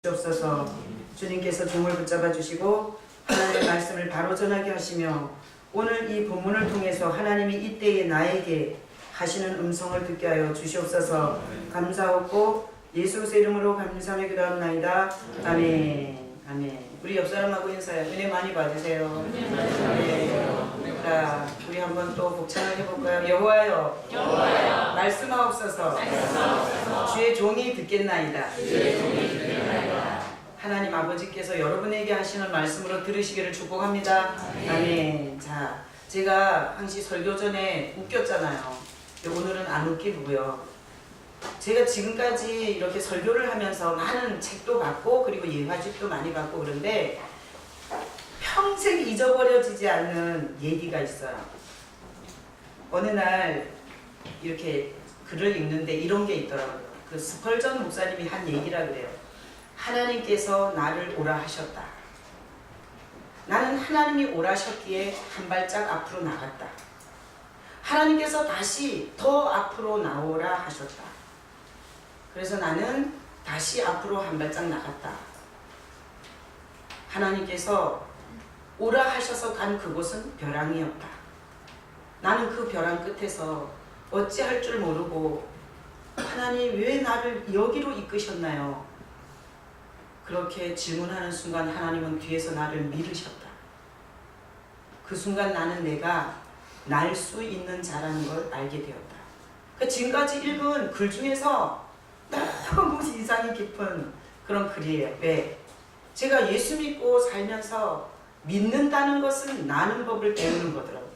주옵소서. 주님께서 종을 붙잡아 주시고 하나님의 말씀을 바로 전하게 하시며 오늘 이 본문을 통해서 하나님이 이때에 나에게 하시는 음성을 듣게 하여 주시옵소서. 감사하고 예수 그리스도의 이름으로 감사하며 기도합나이다. 아멘. 아멘. 우리 옆 사람하고 인사해요. 은혜 많이 받으세요. 네. 자, 우리 한번 또 복찬을 해볼까요? 여호와여, 말씀하옵소서. 주의 종이 듣겠나이다. 하나님 아버지께서 여러분에게 하시는 말씀으로 들으시기를 축복합니다. 아멘. 자, 제가 항시 설교 전에 웃겼잖아요. 오늘은 안 웃기고요. 제가 지금까지 이렇게 설교를 하면서 많은 책도 받고 그리고 예화집도 많이 받고 그런데 평생 잊어버려지지 않는 얘기가 있어요. 어느 날 이렇게 글을 읽는데 이런 게 있더라고요. 그 스펄전 목사님이 한 얘기라 그래요. 하나님께서 나를 오라 하셨다. 나는 하나님이 오라 하셨기에 한 발짝 앞으로 나갔다. 하나님께서 다시 더 앞으로 나오라 하셨다. 그래서 나는 다시 앞으로 한 발짝 나갔다. 하나님께서 오라 하셔서 간 그곳은 벼랑이었다. 나는 그 벼랑 끝에서 어찌할 줄 모르고 하나님 왜 나를 여기로 이끄셨나요? 그렇게 질문하는 순간 하나님은 뒤에서 나를 밀으셨다. 그 순간 나는 내가 날 수 있는 자라는 걸 알게 되었다. 그러니까 지금까지 읽은 글 중에서 너무 인상이 깊은 그런 글이에요. 왜? 제가 예수 믿고 살면서 믿는다는 것은 나는 법을 배우는 거더라고요.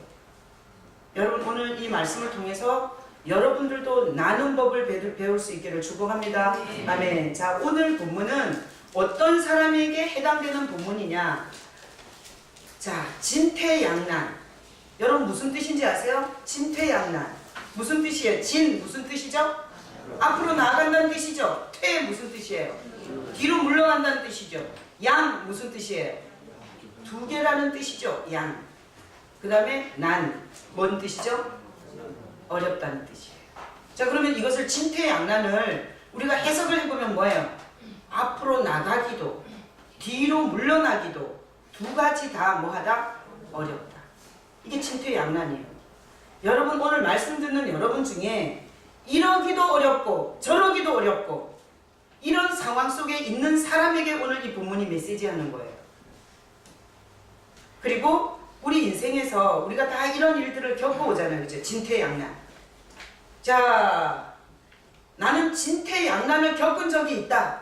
여러분 오늘 이 말씀을 통해서 여러분들도 나는 법을 배울 수 있기를 축복합니다. 아멘. 자, 오늘 본문은 어떤 사람에게 해당되는 본문이냐? 자, 진퇴양난. 여러분 무슨 뜻인지 아세요? 진퇴양난. 무슨 뜻이에요? 진 무슨 뜻이죠? 앞으로 나아간다는 뜻이죠. 퇴 무슨 뜻이에요? 뒤로 물러간다는 뜻이죠. 양 무슨 뜻이에요? 두 개라는 뜻이죠. 양. 그 다음에 난. 뭔 뜻이죠? 어렵다는 뜻이에요. 자, 그러면 이것을 진퇴양난을 우리가 해석을 해보면 뭐예요? 앞으로 나가기도 뒤로 물러나기도 두 가지 다 뭐하다? 어렵다. 이게 진퇴양난이에요. 여러분 오늘 말씀 듣는 여러분 중에 이러기도 어렵고 저러기도 어렵고 이런 상황 속에 있는 사람에게 오늘 이 본문이 메시지하는 거예요. 그리고 우리 인생에서 우리가 다 이런 일들을 겪어오잖아요. 그죠? 진퇴양난. 자, 나는 진퇴양난을 겪은 적이 있다.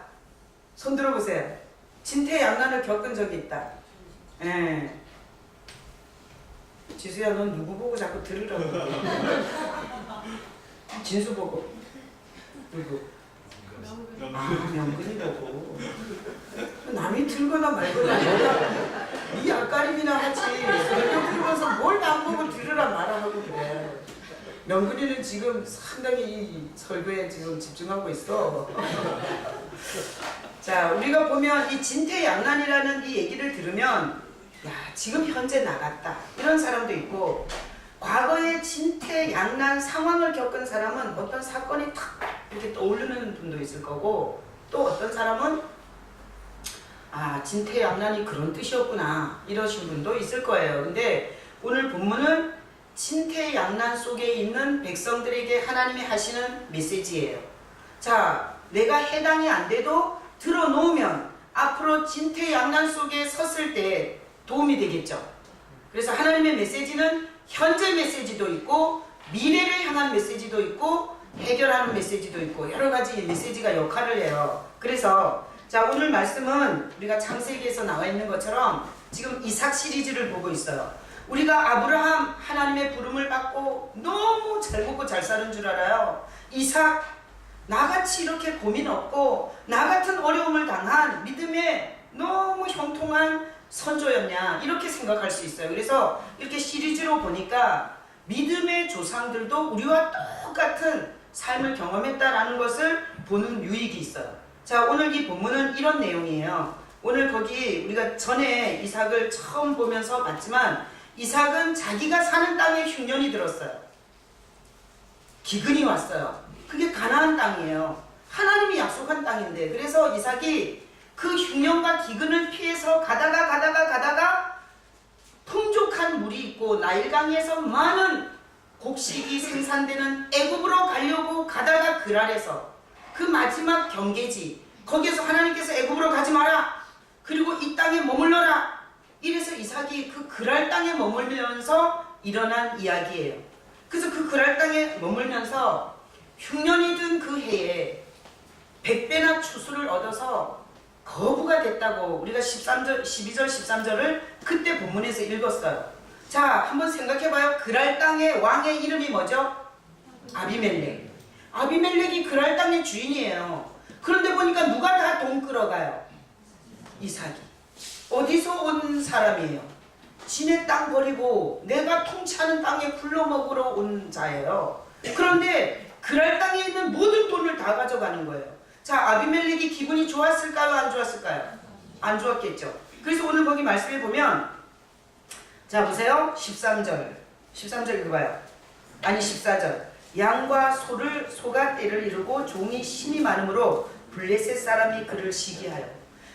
손 들어보세요. 진퇴양난을 겪은 적이 있다. 예. 지수야, 넌 누구 보고 자꾸 들으라고. 진수 보고. 누구? 아, 명근이 보고. 남이 들거나 말거나 네 앞가림이나 하지. 설교 들으면서 뭘 남 보고 들으라 말아 하고 그래. 명근이는 지금 상당히 이 설교에 지금 집중하고 있어. 자, 우리가 보면 이 진퇴양난이라는 이 얘기를 들으면 야, 지금 현재 나갔다. 이런 사람도 있고 과거에 진퇴양난 상황을 겪은 사람은 어떤 사건이 탁 이렇게 떠오르는 분도 있을 거고 또 어떤 사람은 아, 진퇴양난이 그런 뜻이었구나 이러신 분도 있을 거예요. 근데 오늘 본문은 진퇴양난 속에 있는 백성들에게 하나님이 하시는 메시지예요. 자, 내가 해당이 안 돼도 들어놓으면 앞으로 진퇴양난 속에 섰을 때 도움이 되겠죠. 그래서 하나님의 메시지는 현재 메시지도 있고 미래를 향한 메시지도 있고 해결하는 메시지도 있고 여러 가지 메시지가 역할을 해요. 그래서 자, 오늘 말씀은 우리가 창세기에서 나와 있는 것처럼 지금 이삭 시리즈를 보고 있어요. 우리가 아브라함 하나님의 부름을 받고 너무 잘 먹고 잘 사는 줄 알아요. 이삭 나같이 이렇게 고민 없고 나 같은 어려움을 당한 믿음에 너무 형통한 선조였냐 이렇게 생각할 수 있어요. 그래서 이렇게 시리즈로 보니까 믿음의 조상들도 우리와 똑같은 삶을 경험했다라는 것을 보는 유익이 있어요. 자, 오늘 이 본문은 이런 내용이에요. 오늘 거기 우리가 전에 이삭을 처음 보면서 봤지만 이삭은 자기가 사는 땅에 흉년이 들었어요. 기근이 왔어요. 그게 가나안 땅이에요. 하나님이 약속한 땅인데 그래서 이삭이 그 흉년과 기근을 피해서 가다가 풍족한 물이 있고 나일강에서 많은 곡식이 생산되는 애굽으로 가려고 가다가 그랄에서 그 마지막 경계지, 거기에서 하나님께서 애굽으로 가지 마라, 그리고 이 땅에 머물러라, 이래서 이삭이 그 그랄 땅에 머물면서 일어난 이야기예요. 그래서 그 그랄 땅에 머물면서 흉년이 든 그 해에 100배나 추수를 얻어서 거부가 됐다고 우리가 12절 13절을 그때 본문에서 읽었어요. 자, 한번 생각해봐요. 그랄 땅의 왕의 이름이 뭐죠? 아비멜렉. 아비멜렉이 그랄 땅의 주인이에요. 그런데 보니까 누가 다 돈 끌어가요? 이삭이. 어디서 온 사람이에요? 지네 땅 버리고 내가 통치하는 땅에 굴러먹으러 온 자예요. 그런데 그랄 땅에 있는 모든 돈을 다 가져가는 거예요. 자, 아비멜렉이 기분이 좋았을까요? 안 좋았을까요? 안 좋았겠죠. 그래서 오늘 거기 말씀해 보면, 자 보세요. 13절 읽어봐요. 아니 14절. 양과 소가 때를 이루고 종이 힘이 많으므로 블레셋 사람이 그를 시기하여.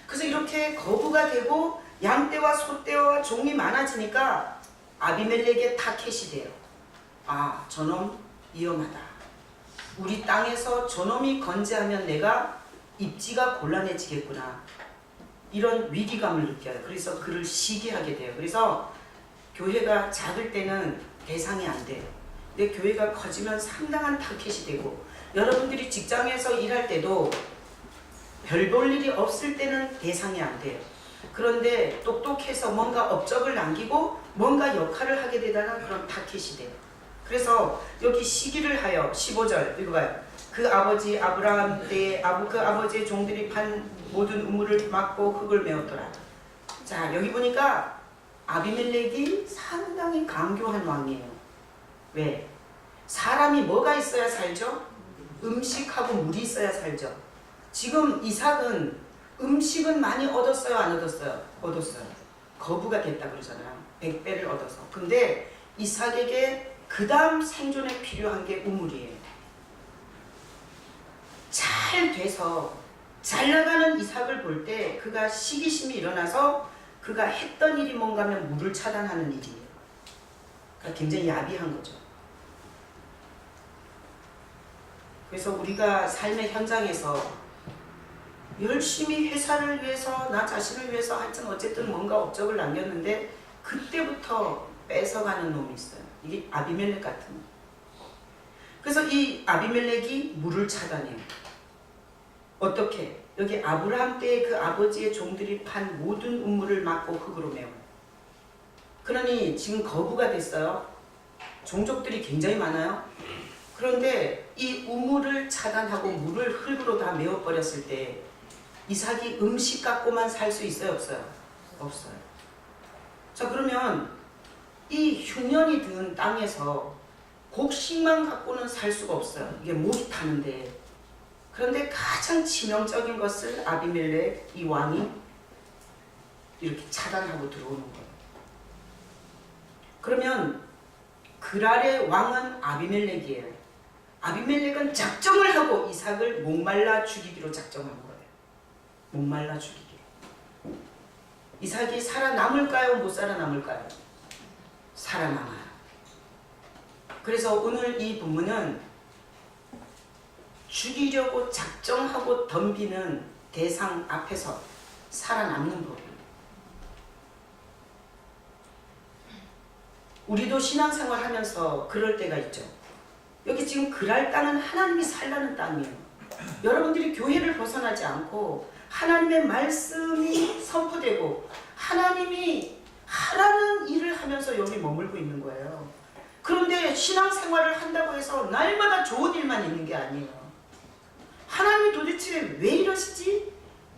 그래서 이렇게 거부가 되고 양떼와 소떼와 종이 많아지니까 아비멜렉의 타켓이 돼요. 아, 저놈 위험하다. 우리 땅에서 저놈이 건재하면 내가 입지가 곤란해지겠구나. 이런 위기감을 느껴요. 그래서 그를 시기하게 돼요. 그래서 교회가 작을 때는 대상이 안 돼요. 근데 교회가 커지면 상당한 타켓이 되고, 여러분들이 직장에서 일할 때도 별 볼 일이 없을 때는 대상이 안 돼요. 그런데 똑똑해서 뭔가 업적을 남기고 뭔가 역할을 하게 되다가 그런 타켓이 돼요. 그래서 여기 시기를 하여 15절 읽어봐요. 그 아버지 아브라함 때에 그 아버지의 종들이 판 모든 우물을 막고 흙을 메웠더라. 자, 여기 보니까 아비멜렉이 상당히 강교한 왕이에요. 왜? 사람이 뭐가 있어야 살죠? 음식하고 물이 있어야 살죠. 지금 이삭은 음식은 많이 얻었어요? 안 얻었어요? 얻었어요. 거부가 됐다 그러잖아요. 100배를 얻어서. 근데 이삭에게 그 다음 생존에 필요한 게 우물이에요. 잘 돼서 잘 나가는 이삭을 볼 때 그가 시기심이 일어나서 그가 했던 일이 뭔가 하면 물을 차단하는 일이에요. 그러니까 굉장히 야비한 거죠. 그래서 우리가 삶의 현장에서 열심히 회사를 위해서 나 자신을 위해서 하여튼 어쨌든 뭔가 업적을 남겼는데 그때부터 뺏어가는 놈이 있어요. 이게 아비멜렉 같은 놈. 그래서 이 아비멜렉이 물을 차단해요. 어떻게? 여기 아브라함 때의 그 아버지의 종들이 판 모든 우물을 막고 흙으로 메워. 그러니 지금 거부가 됐어요. 종족들이 굉장히 많아요. 그런데 이 우물을 차단하고 물을 흙으로 다 메워버렸을 때 이삭이 음식 갖고만 살 수 있어요? 없어요? 없어요. 자, 그러면 이 흉년이 든 땅에서 곡식만 갖고는 살 수가 없어요. 이게 목이 타는데. 그런데 가장 치명적인 것을 아비멜렉 이 왕이 이렇게 차단하고 들어오는 거예요. 그러면 그랄의 왕은 아비멜렉이에요. 아비멜렉은 작정을 하고 이삭을 목말라 죽이기로 작정한 거예요. 목말라 죽이기로. 이삭이 살아남을까요? 못 살아남을까요? 살아남아요. 그래서 오늘 이 본문은 죽이려고 작정하고 덤비는 대상 앞에서 살아남는 법이에요. 우리도 신앙생활 하면서 그럴 때가 있죠. 여기 지금 그랄 땅은 하나님이 살라는 땅이에요. 여러분들이 교회를 벗어나지 않고 하나님의 말씀이 선포되고 하나님이 하라는 일을 하면서 여기 머물고 있는 거예요. 그런데 신앙생활을 한다고 해서 날마다 좋은 일만 있는 게 아니에요. 하나님이 도대체 왜 이러시지?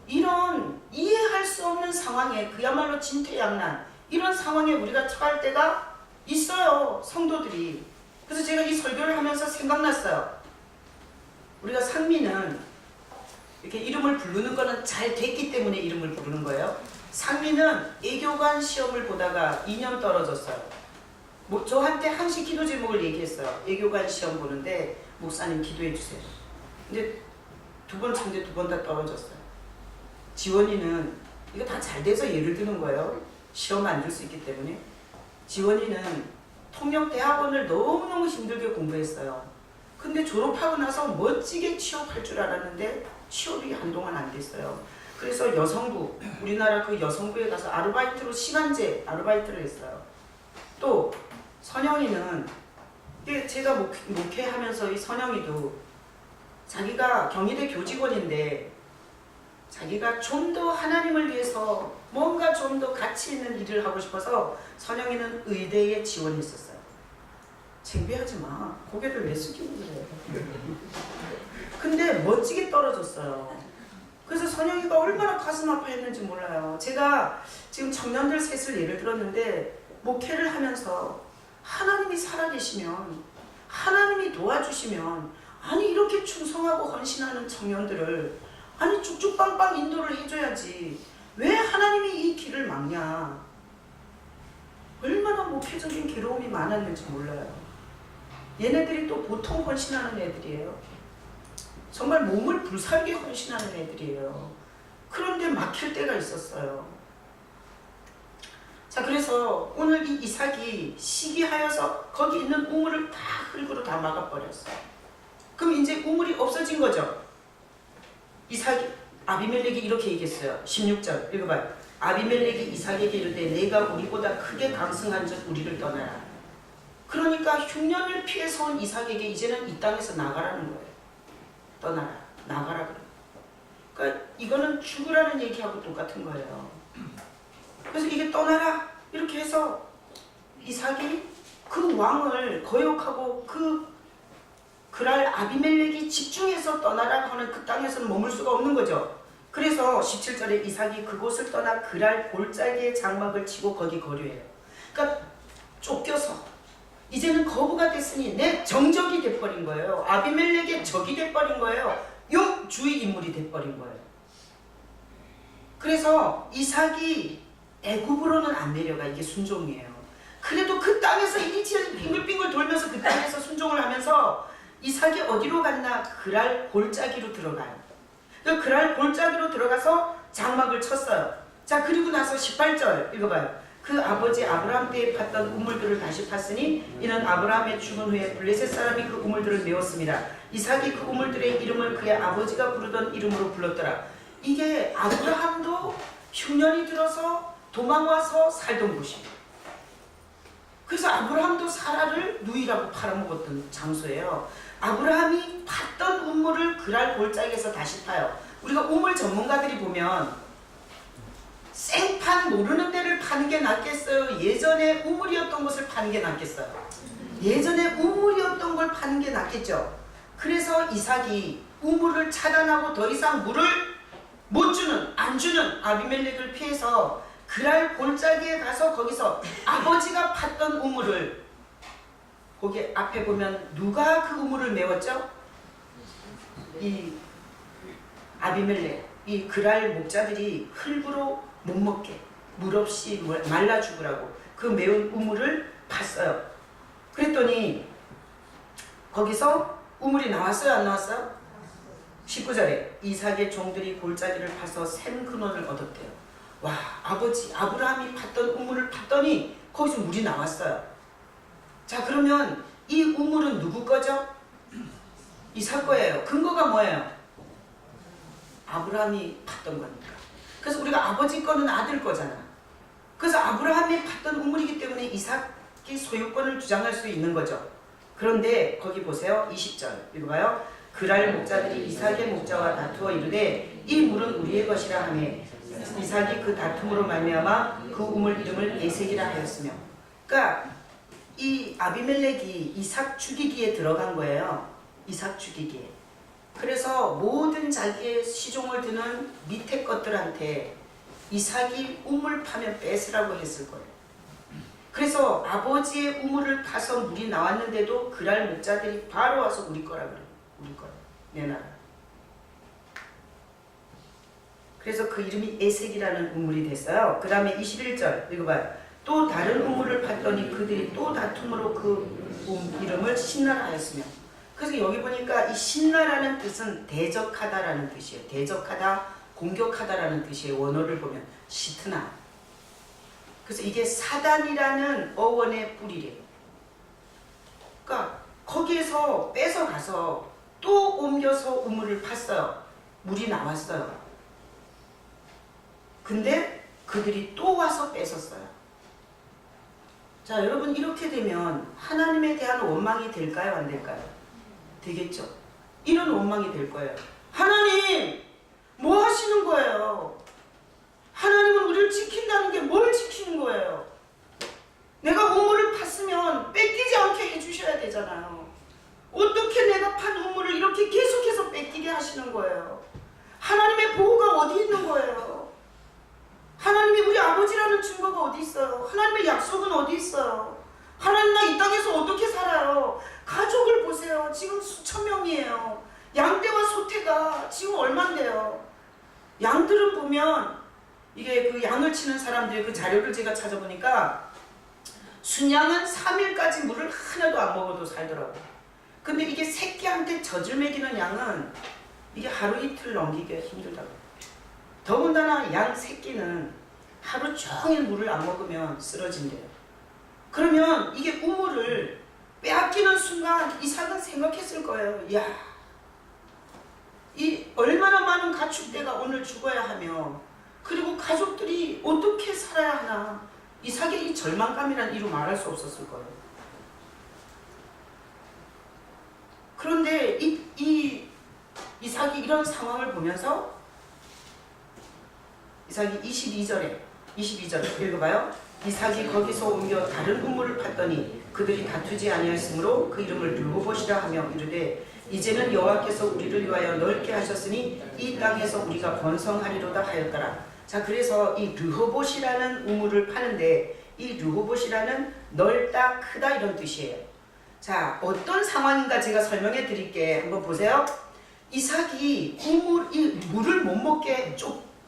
이런 이해할 수 없는 상황에, 그야말로 진퇴양난, 이런 상황에 우리가 처할 때가 있어요. 성도들이. 그래서 제가 이 설교를 하면서 생각났어요. 우리가 상민은 이렇게 이름을 부르는 거는 잘 됐기 때문에 이름을 부르는 거예요. 상민은 애교관 시험을 보다가 2년 떨어졌어요. 저한테 항시 기도 제목을 얘기했어요. 애교관 시험 보는데 목사님 기도해 주세요. 근데 두 번 다 떨어졌어요. 지원이는 이거 다 잘 돼서 예를 드는 거예요. 시험 만들 수 있기 때문에. 지원이는 통역대학원을 너무너무 힘들게 공부했어요. 근데 졸업하고 나서 멋지게 취업할 줄 알았는데 취업이 한동안 안 됐어요. 그래서 여성부, 우리나라 그 여성부에 가서 아르바이트로 시간제 아르바이트를 했어요. 또 선영이는 제가 목회하면서 이 선영이도 자기가 경희대 교직원인데 자기가 좀 더 하나님을 위해서 뭔가 좀 더 가치 있는 일을 하고 싶어서 선영이는 의대에 지원했었어요. 창피하지 마. 고개를 왜 숙이고 그래. 근데 멋지게 떨어졌어요. 그래서 선영이가 얼마나 가슴 아파했는지 몰라요. 제가 지금 청년들 셋을 예를 들었는데 목회를 하면서 하나님이 살아계시면 하나님이 도와주시면 아니 이렇게 충성하고 헌신하는 청년들을 아니 쭉쭉빵빵 인도를 해줘야지 왜 하나님이 이 길을 막냐. 얼마나 목회적인 괴로움이 많았는지 몰라요. 얘네들이 또 보통 헌신하는 애들이에요. 정말 몸을 불살게 헌신하는 애들이에요. 그런데 막힐 때가 있었어요. 자, 그래서 오늘 이 이삭이 시기하여서 거기 있는 우물을 다 흙으로 다 막아버렸어요. 그럼 이제 우물이 없어진 거죠. 이삭이 아비멜렉이 이렇게 얘기했어요. 16절 읽어봐요. 아비멜렉이 이삭에게 이르되 내가 우리보다 크게 강성한 즉 우리를 떠나라. 그러니까 흉년을 피해서 온 이삭에게 이제는 이 땅에서 나가라는 거예요. 떠나라. 나가라 그래요. 그러니까 이거는 죽으라는 얘기하고 똑같은 거예요. 그래서 이게 떠나라 이렇게 해서 이삭이 그 왕을 거역하고 그랄 아비멜렉이 집중해서 떠나라고 하는 그 땅에서는 머물 수가 없는 거죠. 그래서 17절에 이삭이 그곳을 떠나 그랄 골짜기에 장막을 치고 거기 거류해요. 그러니까 쫓겨서 이제는 거부가 됐으니 내 정적이 돼버린 거예요. 아비멜렉의 적이 돼버린 거예요. 요 주의 인물이 돼버린 거예요. 그래서 이삭이 애굽으로는 안 내려가. 이게 순종이에요. 그래도 그 땅에서 이리저리 빙글빙글 돌면서 그 땅에서 순종을 하면서 이삭이 어디로 갔나? 그랄 골짜기로 들어가요. 그랄 골짜기로 들어가서 장막을 쳤어요. 자, 그리고 나서 18절 읽어봐요. 그 아버지 아브라함 때에 팠던 우물들을 다시 팠으니 이는 아브라함의 죽은 후에 블레셋 사람이 그 우물들을 메웠습니다. 이삭이 그 우물들의 이름을 그의 아버지가 부르던 이름으로 불렀더라. 이게 아브라함도 흉년이 들어서 도망와서 살던 곳이에요. 그래서 아브라함도 사라를 누이라고 팔아먹었던 장소예요. 아브라함이 팠던 우물을 그랄 골짜기에서 다시 파요. 우리가 우물 전문가들이 보면 생판 모르는 데를 파는 게 낫겠어요? 예전에 우물이었던 곳을 파는 게 낫겠어요? 예전에 우물이었던 걸 파는 게 낫겠죠? 그래서 이삭이 우물을 차단하고 더 이상 물을 못 주는, 안 주는 아비멜렉을 피해서 그랄 골짜기에 가서 거기서 아버지가 팠던 우물을, 거기 앞에 보면 누가 그 우물을 메웠죠? 이 아비멜렉, 이 그랄 목자들이 흙으로 못 먹게 물 없이 말라 죽으라고 그 매운 우물을 팠어요. 그랬더니 거기서 우물이 나왔어요? 안 나왔어요? 19절에 이삭의 종들이 골짜기를 파서 샘 근원을 얻었대요. 와, 아버지 아브라함이 팠던 우물을 팠더니 거기서 물이 나왔어요. 자, 그러면 이 우물은 누구 거죠? 이삭 거예요. 근거가 뭐예요? 아브라함이 팠던 거니까. 그래서 우리가 아버지 거는 아들 거잖아. 그래서 아브라함이 팠던 우물이기 때문에 이삭이 소유권을 주장할 수 있는 거죠. 그런데 거기 보세요. 20절 읽어봐요. 그랄 목자들이 이삭의 목자와 다투어 이르되 이 물은 우리의 것이라 하매 이삭이 그 다툼으로 말미암아 그 우물 이름을 에색이라 하였으며. 그러니까 이 아비멜렉이 이삭 죽이기에 들어간 거예요. 이삭 죽이기에. 그래서 모든 자기의 시종을 드는 밑에 것들한테 이삭이 우물 파면 뺏으라고 했을 거예요. 그래서 아버지의 우물을 파서 물이 나왔는데도 그랄 목자들이 바로 와서 우리 거라 그래요. 우리 거야. 내놔라. 그래서 그 이름이 에색이라는 우물이 됐어요. 그 다음에 21절 읽어봐요. 또 다른 우물을 팠더니 그들이 또 다툼으로 그 이름을 신나라 하였으며. 그래서 여기 보니까 이 신나라는 뜻은 대적하다라는 뜻이에요. 대적하다, 공격하다라는 뜻이에요. 원어를 보면 시트나. 그래서 이게 사단이라는 어원의 뿌리래요. 그러니까 거기에서 뺏어가서 또 옮겨서 우물을 팠어요. 물이 나왔어요. 근데 그들이 또 와서 뺏었어요. 자, 여러분 이렇게 되면 하나님에 대한 원망이 될까요? 안 될까요? 되겠죠. 이런 원망이 될 거예요. 하나님 뭐 하시는 거예요? 하나님은 우리를 지킨다는 게 뭘 지키는 거예요? 내가 우물을 팠으면 뺏기지 않게 해주셔야 되잖아요. 어떻게 내가 판 우물을 이렇게 계속해서 뺏기게 하시는 거예요? 하나님의 보호가 어디 있는 거예요? 하나님이 우리 아버지라는 증거가 어디 있어요? 하나님의 약속은 어디 있어요? 하나님 나 이 땅에서 어떻게 살아요? 가족을 보세요. 지금 수천 명이에요. 양떼와 소떼가 지금 얼만데요? 양들은 보면 이게 그 양을 치는 사람들의 그 자료를 제가 찾아보니까 순양은 3일까지 물을 하나도 안 먹어도 살더라고요. 근데 이게 새끼한테 젖을 먹이는 양은 이게 하루 이틀 넘기기가 힘들다고. 더군다나 양 새끼는 하루 종일 물을 안 먹으면 쓰러진대요. 그러면 이게 우물을 빼앗기는 순간 이삭은 생각했을 거예요. 야, 이 얼마나 많은 가축대가 오늘 죽어야 하며 그리고 가족들이 어떻게 살아야 하나. 이삭의 이 절망감이란 이루 말할 수 없었을 거예요. 그런데 이삭이 이런 상황을 보면서 이삭이 22절에 읽어봐요. 이삭이 거기서 옮겨 다른 우물을 팠더니 그들이 다투지 아니하였으므로 그 이름을 르호봇이라 하며 이르되 이제는 여호와께서 우리를 위하여 넓게 하셨으니 이 땅에서 우리가 번성하리로다 하였더라. 자, 그래서 이 르호봇이라는 우물을 파는데 이 르호봇이라는 넓다 크다 이런 뜻이에요. 자, 어떤 상황인가 제가 설명해 드릴게. 한번 보세요. 이삭이 이 물을 못 먹게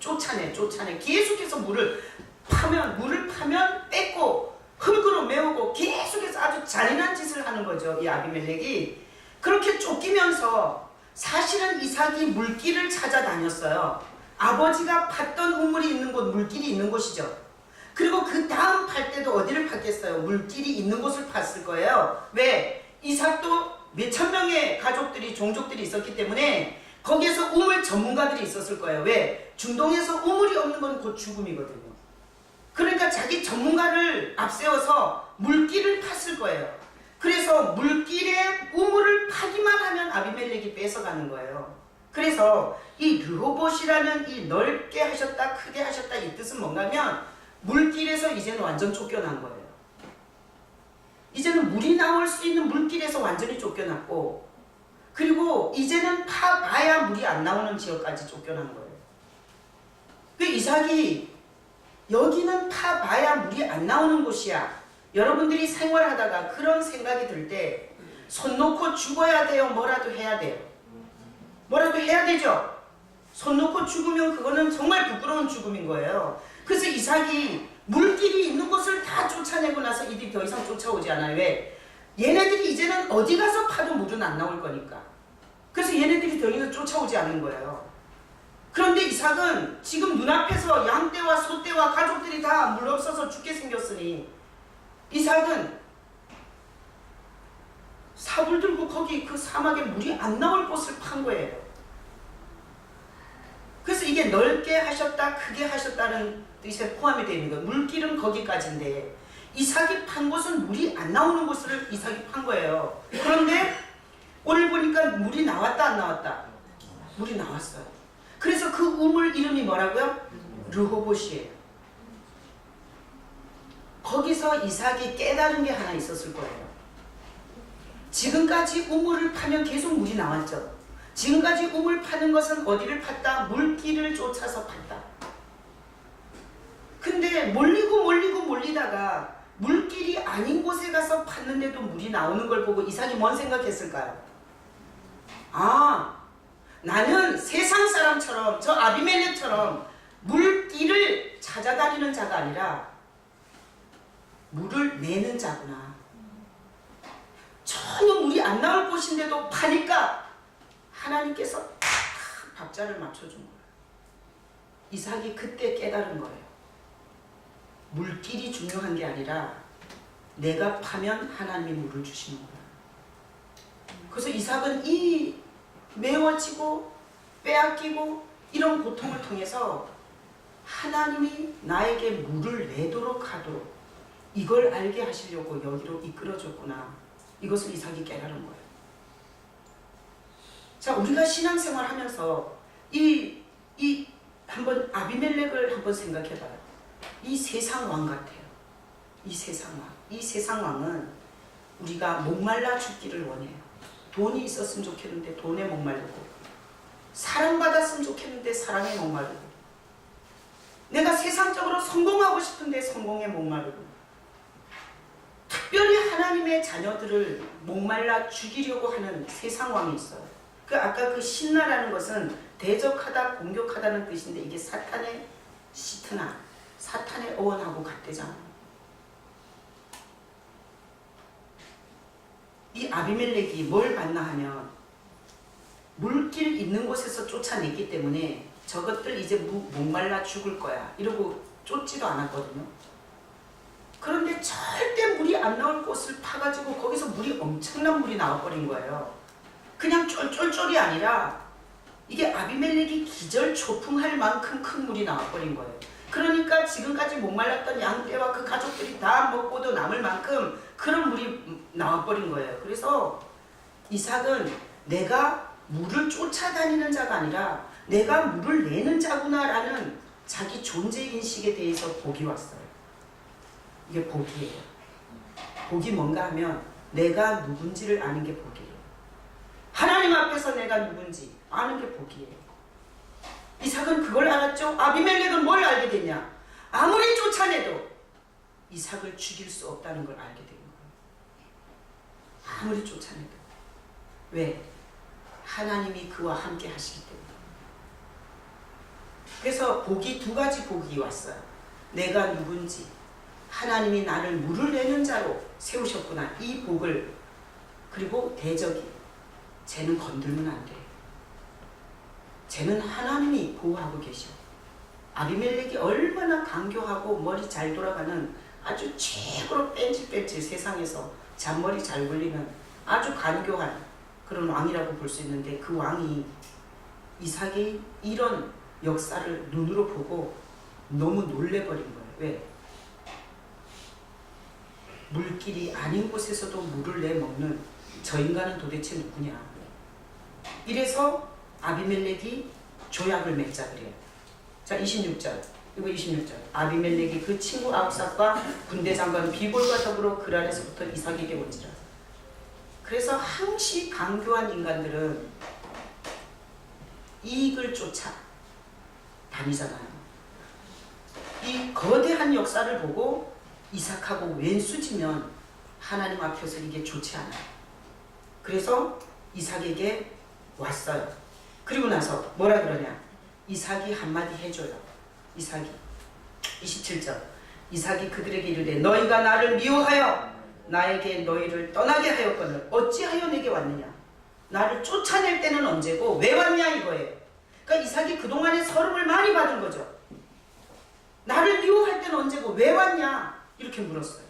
쫓아내. 계속해서 물을 파면 뺏고 흙으로 메우고 계속해서 아주 잔인한 짓을 하는 거죠. 이 아비멜렉이. 그렇게 쫓기면서 사실은 이삭이 물길을 찾아다녔어요. 아버지가 팠던 우물이 있는 곳, 물길이 있는 곳이죠. 그리고 그 다음 팔 때도 어디를 팠겠어요? 물길이 있는 곳을 팠을 거예요. 왜? 이삭도 몇천 명의 가족들이, 종족들이 있었기 때문에 거기에서 우물 전문가들이 있었을 거예요. 왜? 중동에서 우물이 없는 건 곧 죽음이거든요. 그러니까 자기 전문가를 앞세워서 물길을 팠을 거예요. 그래서 물길에 우물을 파기만 하면 아비멜렉이 뺏어가는 거예요. 그래서 이 르호봇이라는 이 넓게 하셨다, 크게 하셨다 이 뜻은 뭔가면 물길에서 이제는 완전 쫓겨난 거예요. 이제는 물이 나올 수 있는 물길에서 완전히 쫓겨났고 그리고 이제는 파봐야 물이 안 나오는 지역까지 쫓겨난 거예요. 그 이삭이 여기는 파봐야 물이 안 나오는 곳이야. 여러분들이 생활하다가 그런 생각이 들 때 손 놓고 죽어야 돼요? 뭐라도 해야 돼요? 뭐라도 해야 되죠? 손 놓고 죽으면 그거는 정말 부끄러운 죽음인 거예요. 그래서 이삭이 물길이 있는 곳을 다 쫓아내고 나서 이들이 더 이상 쫓아오지 않아요. 왜? 얘네들이 이제는 어디 가서 파도 물은 안 나올 거니까. 그래서 얘네들이 더 이상 쫓아오지 않는 거예요. 그런데 이삭은 지금 눈앞에서 양떼와 소떼와 가족들이 다 물 없어서 죽게 생겼으니 이삭은 삽을 들고 거기 그 사막에 물이 안 나올 곳을 판 거예요. 그래서 이게 넓게 하셨다, 크게 하셨다는 뜻에 포함이 되어 있는 거예요. 물길은 거기까지인데 이삭이 판 곳은 물이 안 나오는 곳을 이삭이 판 거예요. 그런데 오늘 보니까 물이 나왔다 안 나왔다? 물이 나왔어요. 그래서 그 우물 이름이 뭐라고요? 르호봇이에요. 거기서 이삭이 깨달은 게 하나 있었을 거예요. 지금까지 우물을 파면 계속 물이 나왔죠. 지금까지 우물 파는 것은 어디를 팠다? 물길을 쫓아서 팠다. 근데 몰리다가 물길이 아닌 곳에 가서 팠는데도 물이 나오는 걸 보고 이삭이 뭔 생각했을까요? 아, 나는 세상 사람처럼 저 아비멜렉처럼 물길을 찾아다니는 자가 아니라 물을 내는 자구나. 전혀 물이 안 나올 곳인데도 파니까 하나님께서 딱 박자를 맞춰준 거예요. 이삭이 그때 깨달은 거예요. 물길이 중요한 게 아니라 내가 파면 하나님이 물을 주시는구나. 그래서 이삭은 이 메워지고 빼앗기고 이런 고통을 통해서 하나님이 나에게 물을 내도록 하도록 이걸 알게 하시려고 여기로 이끌어줬구나. 이것을 이삭이 깨달은 거예요. 자, 우리가 신앙생활 하면서 한번 아비멜렉을 한번 생각해봐요. 이 세상 왕 같아요. 이 세상 왕. 이 세상 왕은 우리가 목말라 죽기를 원해요. 돈이 있었으면 좋겠는데 돈에 목마르고, 사랑받았으면 좋겠는데 사랑에 목마르고, 내가 세상적으로 성공하고 싶은데 성공에 목마르고, 특별히 하나님의 자녀들을 목말라 죽이려고 하는 세상 왕이 있어요. 아까 그 신나라는 것은 대적하다, 공격하다는 뜻인데 이게 사탄의 시트나 사탄의 어원하고 같대잖아요. 이 아비멜렉이 뭘 봤나 하면 물길 있는 곳에서 쫓아냈기 때문에 저것들 이제 목말라 죽을 거야 이러고 쫓지도 않았거든요. 그런데 절대 물이 안 나올 곳을 파가지고 거기서 물이 엄청난 물이 나와버린 거예요. 그냥 쫄쫄쫄이 아니라 이게 아비멜렉이 기절초풍할 만큼 큰 물이 나와버린 거예요. 그러니까 지금까지 목말랐던 양떼와 그 가족들이 다 먹고도 남을 만큼 그런 물이 나와버린 거예요. 그래서 이삭은 내가 물을 쫓아다니는 자가 아니라 내가 물을 내는 자구나라는 자기 존재인식에 대해서 복이 왔어요. 이게 복이에요. 복이 뭔가 하면 내가 누군지를 아는 게 복이에요. 하나님 앞에서 내가 누군지 아는 게 복이에요. 이삭은 그걸 알았죠. 아비멜렉은 뭘 알게 됐냐? 아무리 쫓아내도 이삭을 죽일 수 없다는 걸 알게 된 거예요. 아무리 쫓아내도. 왜? 하나님이 그와 함께 하시기 때문에. 그래서 복이 두 가지 복이 왔어요. 내가 누군지, 하나님이 나를 물을 내는 자로 세우셨구나. 이 복을. 그리고 대적이 쟤는 건들면 안 돼. 쟤는 하나님이 보호하고 계셔. 아비멜렉이 얼마나 강교하고 머리 잘 돌아가는 아주 최고로 뺀질뺀질 세상에서 잔머리 잘 굴리는 아주 간교한 그런 왕이라고 볼 수 있는데 그 왕이 이삭이 이런 역사를 눈으로 보고 너무 놀래버린 거예요. 왜? 물길이 아닌 곳에서도 물을 내먹는 저 인간은 도대체 누구냐. 이래서 아비멜렉이 조약을 맺자 그래요. 자, 26절. 이거 26절. 아비멜렉이 그 친구 아브삭과 군대 장관 비볼과 더불어 그랄에서부터 이삭에게 온지라. 그래서 항시 강교한 인간들은 이익을 쫓아 다니잖아요. 이 거대한 역사를 보고 이삭하고 왼수지면 하나님 앞에서 이게 좋지 않아요. 그래서 이삭에게 왔어요. 그리고 나서 뭐라 그러냐? 이삭이 한마디 해줘요. 이삭이 27절. 이삭이 그들에게 이르되 너희가 나를 미워하여 나에게 너희를 떠나게 하였거늘 어찌하여 내게 왔느냐? 나를 쫓아낼 때는 언제고 왜 왔냐 이거예요. 그러니까 이삭이 그동안에 서름을 많이 받은 거죠. 나를 미워할 때는 언제고 왜 왔냐? 이렇게 물었어요.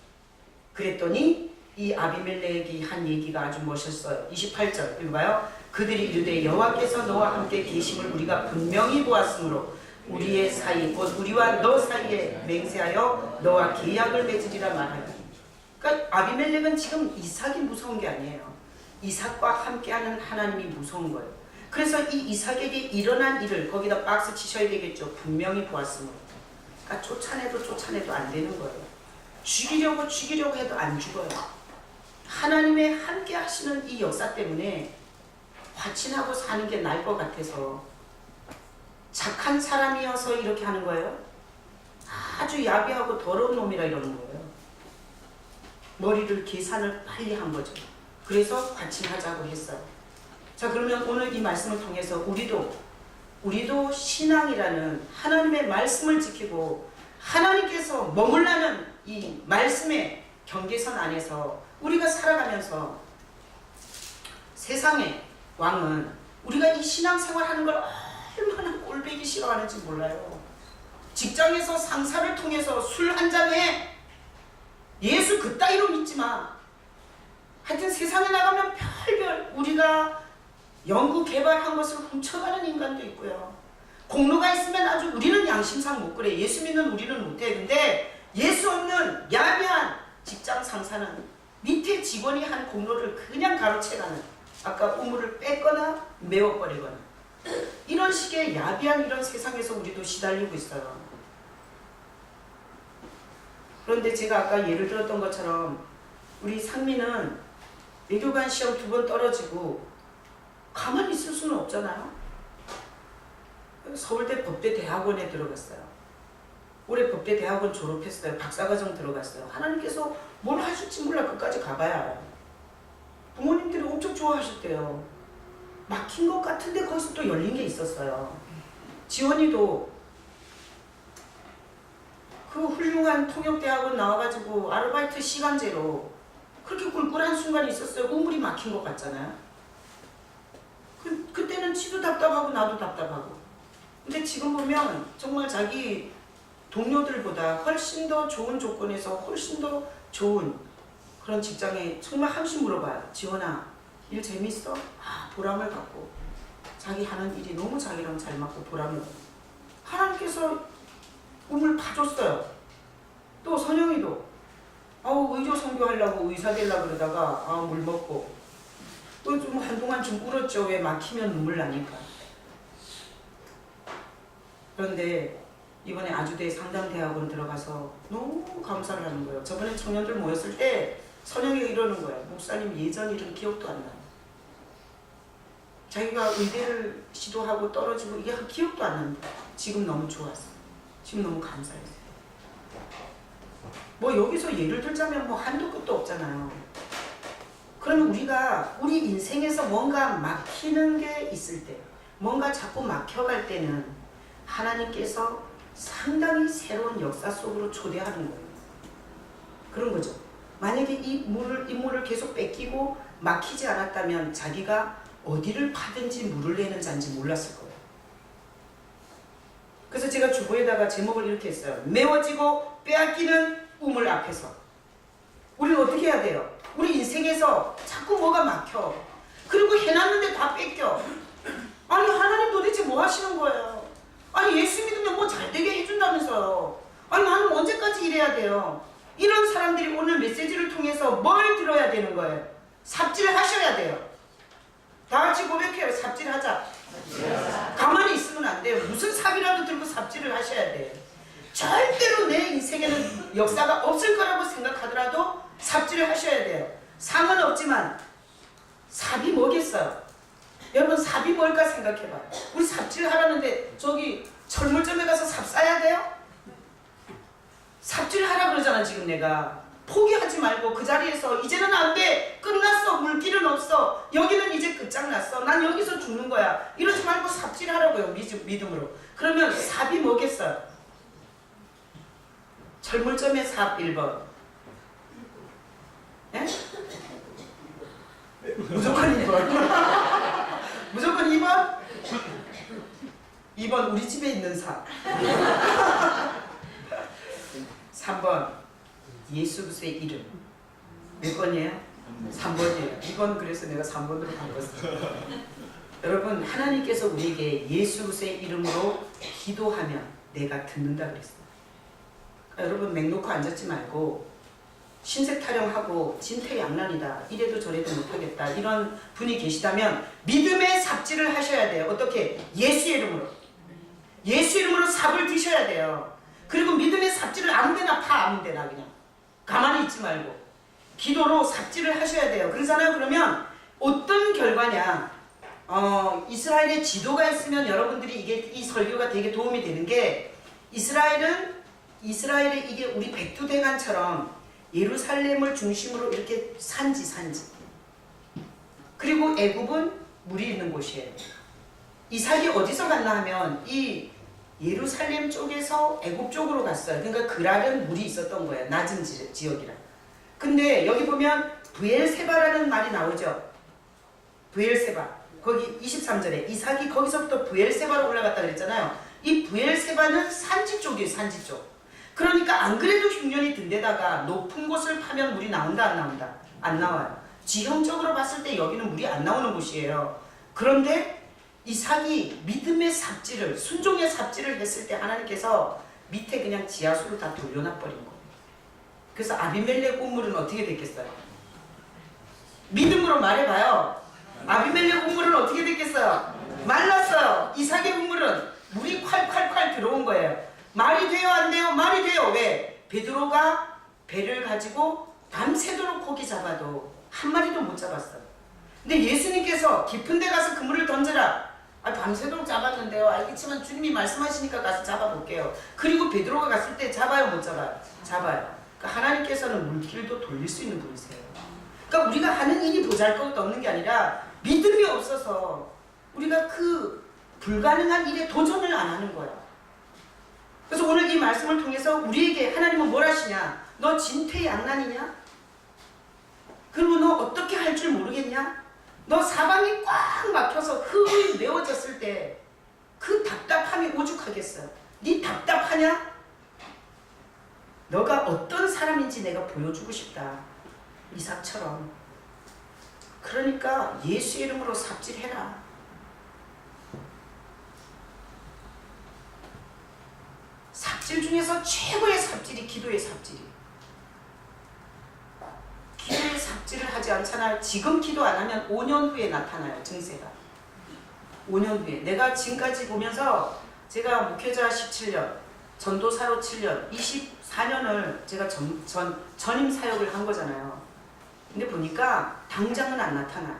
그랬더니 이 아비멜렉이 한 얘기가 아주 멋있어요. 28절 읽어봐요. 그들이 이르되 여호와께서 너와 함께 계심을 우리가 분명히 보았으므로 우리의 사이 곧 우리와 너 사이에 맹세하여 너와 계약을 맺으리라 말하니. 그러니까 아비멜렉은 지금 이삭이 무서운 게 아니에요. 이삭과 함께하는 하나님이 무서운 거예요. 그래서 이 이삭에게 일어난 일을 거기다 박스 치셔야 되겠죠. 분명히 보았으므로. 그러니까 쫓아내도 안 되는 거예요. 죽이려고 해도 안 죽어요. 하나님의 함께 하시는 이 역사 때문에 화친하고 사는 게 나을 것 같아서 착한 사람이어서 이렇게 하는 거예요. 아주 야비하고 더러운 놈이라 이러는 거예요. 머리를 계산을 빨리 한 거죠. 그래서 화친하자고 했어요. 자, 그러면 오늘 이 말씀을 통해서 우리도 신앙이라는 하나님의 말씀을 지키고 하나님께서 머물라는 이 말씀의 경계선 안에서 우리가 살아가면서 세상의 왕은 우리가 이 신앙생활 하는 걸 얼마나 꼴보기 싫어하는지 몰라요. 직장에서 상사를 통해서 술 한 잔에 예수 그따위로 믿지 마. 하여튼 세상에 나가면 별별 우리가 연구 개발한 것을 훔쳐가는 인간도 있고요. 공로가 있으면 아주 우리는 양심상 못 그래. 예수 믿는 우리는 못해. 근데 예수 없는 야비한 직장 상사는 밑에 직원이 한 공로를 그냥 가로채가는, 아까 우물을 뺐거나 메워버리거나 이런 식의 야비한 이런 세상에서 우리도 시달리고 있어요. 그런데 제가 아까 예를 들었던 것처럼 우리 상민은 외교관 시험 2번 떨어지고 가만히 있을 수는 없잖아요. 서울대 법대 대학원에 들어갔어요. 올해 법대 대학원 졸업했어요. 박사과정 들어갔어요. 하나님께서 뭘 하실지 몰라. 끝까지 가봐야 알아요. 부모님들이 엄청 좋아하셨대요. 막힌 것 같은데 거기서 또 열린 게 있었어요. 지원이도 그 훌륭한 통역대학원 나와가지고 아르바이트 시간제로 그렇게 꿀꿀한 순간이 있었어요. 우물이 막힌 것 같잖아요. 그때는 지도 답답하고 나도 답답하고. 근데 지금 보면 정말 자기 동료들보다 훨씬 더 좋은 조건에서 훨씬 더 좋은 그런 직장에 정말 항상 물어봐요. 지원아, 일 재밌어? 아, 보람을 갖고. 자기 하는 일이 너무 자기랑 잘 맞고 보람을 갖고. 하나님께서 꿈을 봐줬어요. 또 선영이도 의조 선교하려고 의사 되려고 그러다가 물 먹고 또 좀 한동안 좀 울었죠. 왜 막히면 눈물 나니까. 그런데 이번에 아주대 상담대학원 들어가서 너무 감사를 하는 거예요. 저번에 청년들 모였을 때 선영이가 이러는 거예요. 목사님 예전 일은 기억도 안 나요. 자기가 의대를 시도하고 떨어지고 이게 기억도 안 나는데 지금 너무 좋았어요. 지금 너무 감사했어요. 뭐 여기서 예를 들자면 뭐 한도 끝도 없잖아요. 그러면 우리가 우리 인생에서 뭔가 막히는 게 있을 때, 뭔가 자꾸 막혀갈 때는 하나님께서 상당히 새로운 역사 속으로 초대하는 거예요. 그런 거죠. 만약에 이 물을 계속 뺏기고 막히지 않았다면 자기가 어디를 파든지 물을 내는 자인지 몰랐을 거예요. 그래서 제가 주보에다가 제목을 이렇게 했어요. 메워지고 빼앗기는 우물 앞에서. 우리는 어떻게 해야 돼요? 우리 인생에서 자꾸 뭐가 막혀. 그리고 해놨는데 다 뺏겨. 아니 하나님 도대체 뭐 하시는 거예요? 아니 예수 믿으면 뭐 잘되게 해준다면서요. 아니 나는 언제까지 이래야 돼요? 이런 사람들이 오늘 메시지를 통해서 뭘 들어야 되는 거예요? 삽질을 하셔야 돼요. 다 같이 고백해요. 삽질하자. 가만히 있으면 안 돼요. 무슨 삽이라도 들고 삽질을 하셔야 돼요. 절대로 내 인생에는 역사가 없을 거라고 생각하더라도 삽질을 하셔야 돼요. 상은 없지만 삽이 뭐겠어요? 여러분 삽이 뭘까 생각해봐요. 우리 삽질 하라는데 저기 철물점에 가서 삽 싸야 돼요? 삽질 하라 그러잖아. 지금 내가 포기하지 말고 그 자리에서 이제는 안 돼. 끝났어. 물길은 없어. 여기는 이제 끝장났어. 난 여기서 죽는 거야. 이러지 말고 삽질하라고요. 믿음으로. 그러면 삽이 뭐겠어요? 철물점의 삽 1번. 예? 무조건 2번. 무조건 2번? 2번 우리 집에 있는 삽. 3번 예수 그리스도의 이름. 몇 번이에요? 3번이에요. 2번 그래서 내가 3번으로 바꿨어요. 여러분 하나님께서 우리에게 예수 그리스도의 이름으로 기도하면 내가 듣는다 그랬어요. 그러니까 여러분 맹 놓고 앉았지 말고 신세 타령하고 진퇴양난이다. 이래도 저래도 못하겠다. 이런 분이 계시다면 믿음의 삽질을 하셔야 돼요. 어떻게? 예수의 이름으로. 예수 이름으로 삽을 드셔야 돼요. 그리고 믿음의 삽질을 아무데나 파. 아무데나 그냥. 가만히 있지 말고. 기도로 삽질을 하셔야 돼요. 그러잖아요. 그러면 어떤 결과냐. 이스라엘의 지도가 있으면 여러분들이 이 설교가 되게 도움이 되는 게 이스라엘의 이게 우리 백두대간처럼 예루살렘을 중심으로 이렇게 산지. 그리고 애굽은 물이 있는 곳이에요. 이삭이 어디서 갔나 하면 이 예루살렘 쪽에서 애굽 쪽으로 갔어요. 그러니까 그랄은 물이 있었던 거예요. 낮은 지역이라. 근데 여기 보면 브엘세바라는 말이 나오죠. 브엘세바. 거기 23절에 이삭이 거기서부터 브엘세바로 올라갔다 그랬잖아요. 이 부엘세바는 산지 쪽이에요. 산지 쪽. 그러니까 안 그래도 흉년이 든 데다가 높은 곳을 파면 물이 나온다 안 나온다? 안 나와요. 지형적으로 봤을 때 여기는 물이 안 나오는 곳이에요. 그런데 이삭이 믿음의 삽질을, 순종의 삽질을 했을 때 하나님께서 밑에 그냥 지하수를 다 돌려놔버린 거예요. 그래서 아비멜렉 우물은 어떻게 됐겠어요? 믿음으로 말해봐요. 아비멜렉 우물은 어떻게 됐겠어요? 말랐어요. 이삭의 우물은 물이 콸콸콸 들어온 거예요. 말이 돼요 안 돼요? 말이 돼요. 왜? 베드로가 배를 가지고 밤새도록 고기 잡아도 한 마리도 못 잡았어요. 근데 예수님께서 깊은 데 가서 그물을 던져라. 밤새도록 잡았는데요. 알겠지만 주님이 말씀하시니까 가서 잡아볼게요. 그리고 베드로가 갔을 때 잡아요 못 잡아요? 잡아요. 그러니까 하나님께서는 물길도 돌릴 수 있는 분이세요. 그러니까 우리가 하는 일이 보잘것도 없는 게 아니라 믿음이 없어서 우리가 그 불가능한 일에 도전을 안 하는 거야. 그래서 오늘 이 말씀을 통해서 우리에게 하나님은 뭘 하시냐? 너 진퇴양난이냐? 그리고 너 어떻게 할 줄 모르겠냐? 너 사방이 꽉 막혀서 흙이 메워졌을 때 그 답답함이 오죽하겠어요. 네 답답하냐? 너가 어떤 사람인지 내가 보여주고 싶다. 이삭처럼. 그러니까 예수 이름으로 삽질해라. 삽질 중에서 최고의 삽질이 기도의 삽질이에요. 기도의 삽질을 하지 않잖아요. 지금 기도 안 하면 5년 후에 나타나요. 증세가. 5년 후에. 내가 지금까지 보면서 제가 목회자 17년, 전도사로 7년, 24년을 제가 전임 사역을 한 거잖아요. 근데 보니까 당장은 안 나타나요.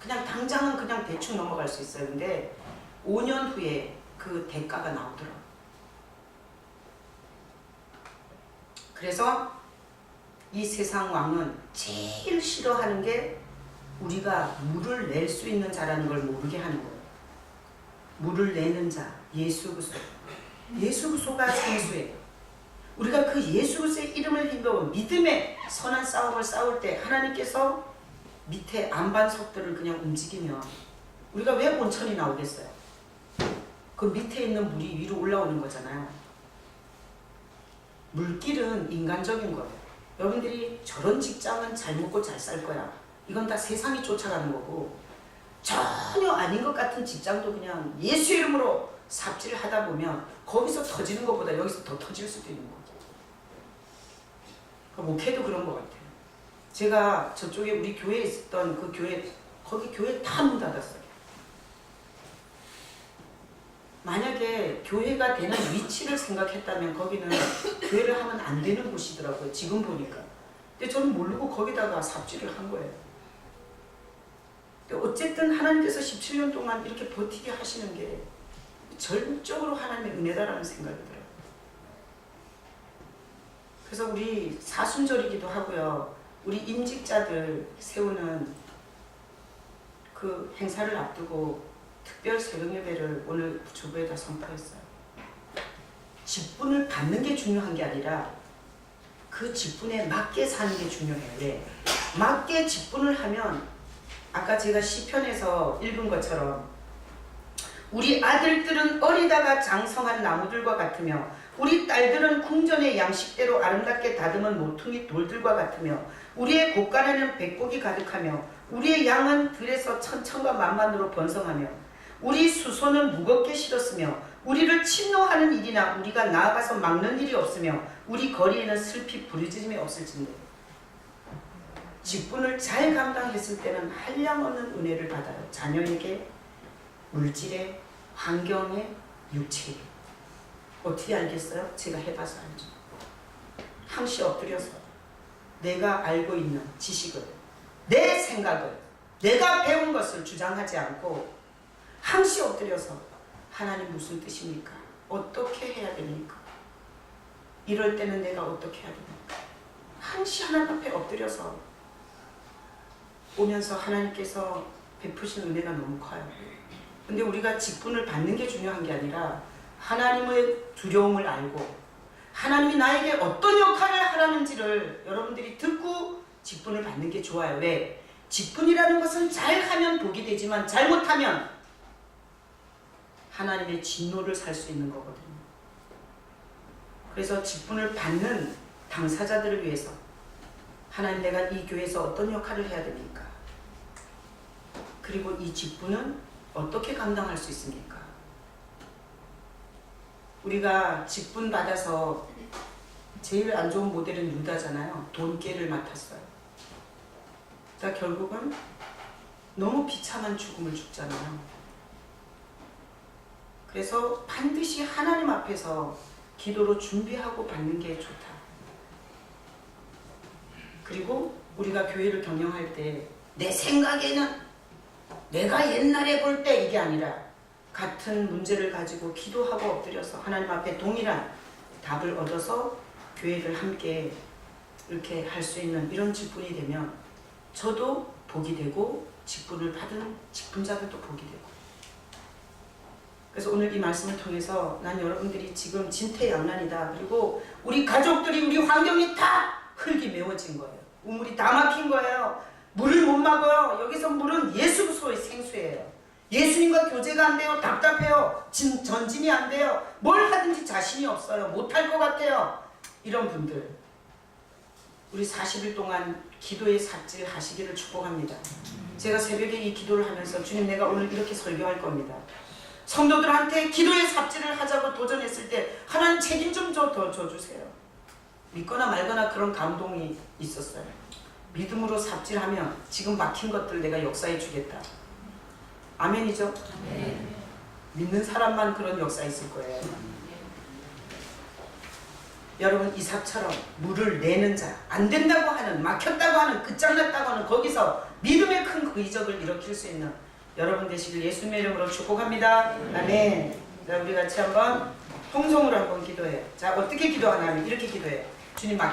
그냥 당장은 그냥 대충 넘어갈 수 있어요. 근데 5년 후에 그 대가가 나오더라고요. 그래서 이 세상 왕은 제일 싫어하는 게 우리가 물을 낼 수 있는 자라는 걸 모르게 하는 거예요. 물을 내는 자, 예수 그리스도. 예수 그리스도가 생수예요. 우리가 그 예수 그리스도의 이름을 힘입어 믿음의 선한 싸움을 싸울 때 하나님께서 밑에 안반석들을 그냥 움직이면 우리가 왜 온천이 나오겠어요? 그 밑에 있는 물이 위로 올라오는 거잖아요. 물길은 인간적인 거예요. 여러분들이 저런 직장은 잘 먹고 잘 살 거야. 이건 다 세상이 쫓아가는 거고, 전혀 아닌 것 같은 직장도 그냥 예수 이름으로 삽질을 하다 보면 거기서 터지는 것보다 여기서 더 터질 수도 있는 거죠. 목회도 그런 것 같아요. 제가 저쪽에 우리 교회에 있었던 그 교회, 거기 교회 다 문 닫았어요. 만약에 교회가 되는 위치를 생각했다면 거기는 교회를 하면 안 되는 곳이더라고요. 지금 보니까. 근데 저는 모르고 거기다가 삽질을 한 거예요. 근데 어쨌든 하나님께서 17년 동안 이렇게 버티게 하시는 게 전적으로 하나님의 은혜다라는 생각이 들어요. 그래서 우리 사순절이기도 하고요. 우리 임직자들 세우는 그 행사를 앞두고 특별 새벽 예배를 오늘 주부에다 선포했어요. 직분을 받는 게 중요한 게 아니라 그 직분에 맞게 사는 게 중요해요. 왜? 맞게 직분을 하면 아까 제가 시편에서 읽은 것처럼 우리 아들들은 어리다가 장성한 나무들과 같으며 우리 딸들은 궁전의 양식대로 아름답게 다듬은 모퉁이 돌들과 같으며 우리의 곳간에는 백곡이 가득하며 우리의 양은 들에서 천천과 만만으로 번성하며 우리 수소는 무겁게 실었으며 우리를 침노하는 일이나 우리가 나아가서 막는 일이 없으며 우리 거리에는 슬피 부르짖음이 없을진데. 직분을 잘 감당했을 때는 한량없는 은혜를 받아요. 자녀에게, 물질에, 환경에, 육체에. 어떻게 알겠어요? 제가 해봐서 알죠. 항시 엎드려서 내가 알고 있는 지식을, 내 생각을, 내가 배운 것을 주장하지 않고 항시 엎드려서 하나님 무슨 뜻입니까? 어떻게 해야 됩니까? 이럴 때는 내가 어떻게 해야 됩니까? 항시 하나님 앞에 엎드려서 오면서 하나님께서 베푸신 은혜가 너무 커요. 근데 우리가 직분을 받는 게 중요한 게 아니라 하나님의 두려움을 알고 하나님이 나에게 어떤 역할을 하라는지를 여러분들이 듣고 직분을 받는 게 좋아요. 왜? 직분이라는 것은 잘하면 복이 되지만 잘못하면 하나님의 진노를 살 수 있는 거거든요. 그래서 직분을 받는 당사자들을 위해서 하나님, 내가 이 교회에서 어떤 역할을 해야 됩니까? 그리고 이 직분은 어떻게 감당할 수 있습니까? 우리가 직분 받아서 제일 안 좋은 모델은 유다잖아요. 돈깨를 맡았어요. 그러니까 결국은 너무 비참한 죽음을 죽잖아요. 그래서 반드시 하나님 앞에서 기도로 준비하고 받는 게 좋다. 그리고 우리가 교회를 경영할 때 내 생각에는, 내가 옛날에 볼 때, 이게 아니라 같은 문제를 가지고 기도하고 엎드려서 하나님 앞에 동일한 답을 얻어서 교회를 함께 이렇게 할 수 있는 이런 직분이 되면 저도 복이 되고 직분을 받은 직분자들도 복이 되고. 그래서 오늘 이 말씀을 통해서 난 여러분들이 지금 진퇴양난이다. 그리고 우리 가족들이, 우리 환경이 다 흙이 메워진 거예요. 우물이 다 막힌 거예요. 물을 못 막아요. 여기서 물은 예수로서의 생수예요. 예수님과 교제가 안 돼요. 답답해요. 전진이 안 돼요. 뭘 하든지 자신이 없어요. 못할 것 같아요. 이런 분들, 우리 40일 동안 기도의 삽질 하시기를 축복합니다. 제가 새벽에 이 기도를 하면서 주님, 내가 오늘 이렇게 설교할 겁니다. 성도들한테 기도의 삽질을 하자고 도전했을 때 하나님 책임 좀 더 줘주세요. 믿거나 말거나 그런 감동이 있었어요. 믿음으로 삽질하면 지금 막힌 것들 내가 역사해 주겠다. 아멘이죠? 네. 믿는 사람만 그런 역사 있을 거예요. 여러분, 이삭처럼 물을 내는 자, 안 된다고 하는, 막혔다고 하는, 끝장났다고 하는 거기서 믿음의 큰 그 이적을 일으킬 수 있는 여러분 되시길 예수님의 이름으로 축복합니다. 아멘. 자, 우리 같이 한번 통성으로 한번 기도해요. 자, 어떻게 기도하냐면 이렇게 기도해요. 주님,